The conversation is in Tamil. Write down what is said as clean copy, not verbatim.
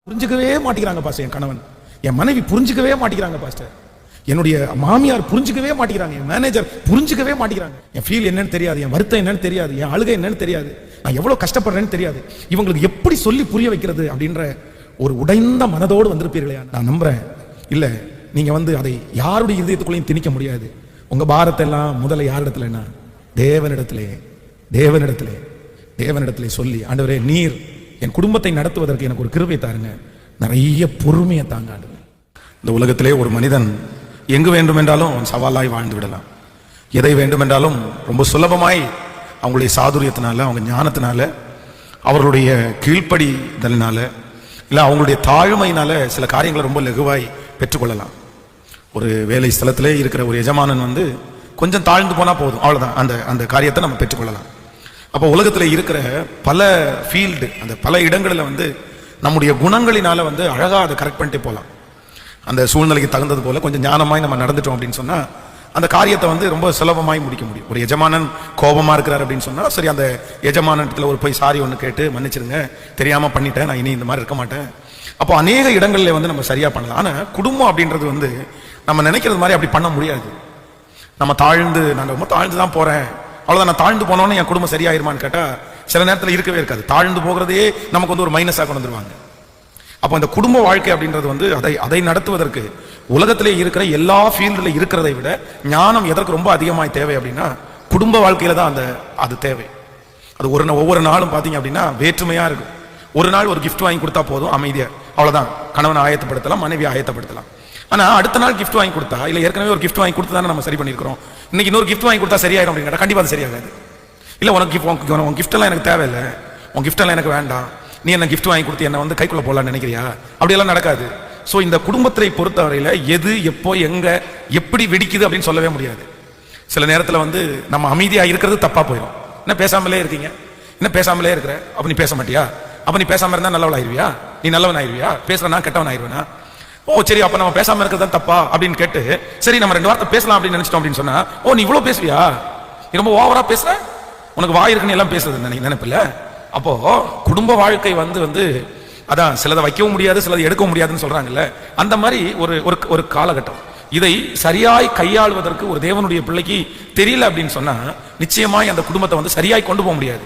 புரிஞ்சுக்கவே மாட்டேங்கிறாங்க பாஸ்டர். என் கணவன், என் மனைவி புரிஞ்சுக்கவே மாட்டேங்கிறாங்க பாஸ்டர். என்னுடைய மாமியார் புரிஞ்சுக்கவே மாட்டேங்கிறாங்க, என் மேனேஜர் புரிஞ்சுக்கவே மாட்டேங்கிறாங்க. என் ஃபீல் என்னன்னு தெரியாது, என் வருத்தம் என்னன்னு தெரியாது, என் அழுகை என்னன்னு தெரியாது, நான் எவ்வளவு கஷ்டப்படுறேன்னு தெரியாது. இவங்களுக்கு எப்படி சொல்லி புரிய வைக்கிறது அப்படின்ற ஒரு உடைந்த மனதோடு வந்திருப்பீர்களே. நான் நம்புறேன், இல்ல நீங்க அதை யாருடைய இதயத்துக்குள்ளேயும் திணிக்க முடியாது. உங்க பாரத்தை எல்லாம் முதல்ல யாரிடத்துலன்னா தேவனிடத்திலே தேவனிடத்திலே தேவனிடத்திலே சொல்லி, ஆண்டவரே நீர் என் குடும்பத்தை நடத்துவதற்கு எனக்கு ஒரு கிருபை தாருங்க, நிறைய பொறுமையை தாங்க ஆண்டவரே. இந்த உலகத்திலே ஒரு மனிதன் எங்கு வேண்டுமென்றாலும் சவாலாய் வாழ்ந்து விடலாம். எதை வேண்டுமென்றாலும் ரொம்ப சுலபமாய் அவங்களுடைய சாதுரியத்தினால, அவங்க ஞானத்தினால, அவர்களுடைய கீழ்ப்படிதலினால, இல்லை அவங்களுடைய தாழ்மையினால சில காரியங்களை ரொம்ப லகுவாய் பெற்றுக்கொள்ளலாம். ஒரு வேலை ஸ்தலத்திலே இருக்கிற ஒரு எஜமானன் கொஞ்சம் தாழ்ந்து போனால் போதும், அவ்வளோதான், அந்த அந்த காரியத்தை நம்ம பெற்றுக்கொள்ளலாம். அப்போ உலகத்தில் இருக்கிற பல ஃபீல்டு, அந்த பல இடங்களில் நம்முடைய குணங்களினால அழகாக அதை கரெக்ட் பண்ணிட்டு போகலாம். அந்த சூழ்நிலைக்கு தகுந்தது போல கொஞ்சம் ஞானமாய் நம்ம நடந்துட்டோம் அப்படின்னு சொன்னால் அந்த காரியத்தை ரொம்ப சுலபமாய் முடிக்க முடியும். ஒரு எஜமானன் கோபமாக இருக்கிறார் அப்படின்னு சொன்னால், சரி அந்த எஜமானத்தில் ஒரு போய் சாரி ஒன்று கேட்டு மன்னிச்சிருங்க, தெரியாமல் பண்ணிட்டேன், நான் இனி இந்த மாதிரி இருக்க மாட்டேன். அப்போ அநேக இடங்களில் நம்ம சரியாக பண்ணலாம். ஆனால் குடும்பம் அப்படின்றது நம்ம நினைக்கிறது மாதிரி அப்படி பண்ண முடியாது. நம்ம நான் ரொம்ப தாழ்ந்து தான் போகிறேன், அவ்வளோதான், நான் தாழ்ந்து போனோன்னு என் குடும்பம் சரியாயிருமான்னு கேட்டால் சில நேரத்தில் இருக்கவே இருக்காது. தாழ்ந்து போகிறதே நமக்கு ஒரு மைனஸாக கொண்டு வந்துருவாங்க. அப்போ இந்த குடும்ப வாழ்க்கை அப்படின்றது அதை நடத்துவதற்கு உலகத்திலே இருக்கிற எல்லா ஃபீல்டில் இருக்கிறதை விட ஞானம் எதற்கு ரொம்ப அதிகமாக தேவை அப்படின்னா குடும்ப வாழ்க்கையில தான் அது தேவை. அது ஒவ்வொரு நாளும் பார்த்தீங்க அப்படின்னா வேற்றுமையாக இருக்கும். ஒரு நாள் ஒரு கிஃப்ட் வாங்கி கொடுத்தா போதும், அமைதியா, அவ்வளோதான், கணவனை ஆயத்தப்படுத்தலாம், மனைவியை ஆயத்தப்படுத்தலாம். ஆனால் அடுத்த நாள் கிஃப்ட் வாங்கி கொடுத்தா, இல்லை ஏற்கனவே ஒரு கிஃப்ட் வாங்கி கொடுத்து தானே நம்ம சரி பண்ணியிருக்கிறோம், இன்னைக்கு இன்னொரு கிஃப்ட் வாங்கி கொடுத்தா சரியாயிடும் அப்படின்னா கண்டிப்பாக அது சரியாகாது. இல்லை உன் கிஃப்டெல்லாம் எனக்கு தேவையில்லை, உன் கிஃப்டெல்லாம் எனக்கு வேண்டாம், நீ என்ன கிஃப்ட் வாங்கி கொடுத்து என்ன கைக்குள்ள போடலான்னு நினைக்கிறியா, அப்படியெல்லாம் நடக்காது. ஸோ இந்த குடும்பத்தை பொறுத்தவரையில் எது எப்போ எங்க எப்படி வெடிக்குது அப்படின்னு சொல்லவே முடியாது. சில நேரத்தில் நம்ம அமைதியாக இருக்கிறது தப்பா போயிடும். என்ன பேசாமலே இருக்கீங்க, என்ன பேசாமலே இருக்கிற, அப்ப நீ பேச மாட்டியா, அப்ப நீ பேசாம இருந்தா நல்லவள் ஆயிருவியா, நீ நல்லவன் ஆயிருவியா, பேசுறனா கெட்டவன் ஆயிருவனா, ஓ சரி அப்ப நம்ம பேசாம இருக்கிறது தப்பா அப்படின்னு கேட்டு, சரி நம்ம 2 வார்த்தை பேசலாம் அப்படின்னு நினைச்சிட்டோம் அப்படின்னு சொன்னா, ஓ நீ இவ்வளவு பேசுவியா, நீ ரொம்ப ஓவரா பேசுற, உனக்கு வாய் இருக்குன்னு எல்லாம் பேசுறது நினைப்பில்ல. அப்போ குடும்ப வாழ்க்கை அதான் சிலதை வைக்கவும் முடியாது, சிலதை எடுக்கவும் முடியாதுன்னு சொல்றாங்கல்ல, அந்த மாதிரி ஒரு காலகட்டம். இதை சரியாய் கையாளுவதற்கு ஒரு தேவனுடைய பிள்ளைக்கு தெரியல அப்படின்னு சொன்னா நிச்சயமாய் அந்த குடும்பத்தை சரியாய் கொண்டு போக முடியாது.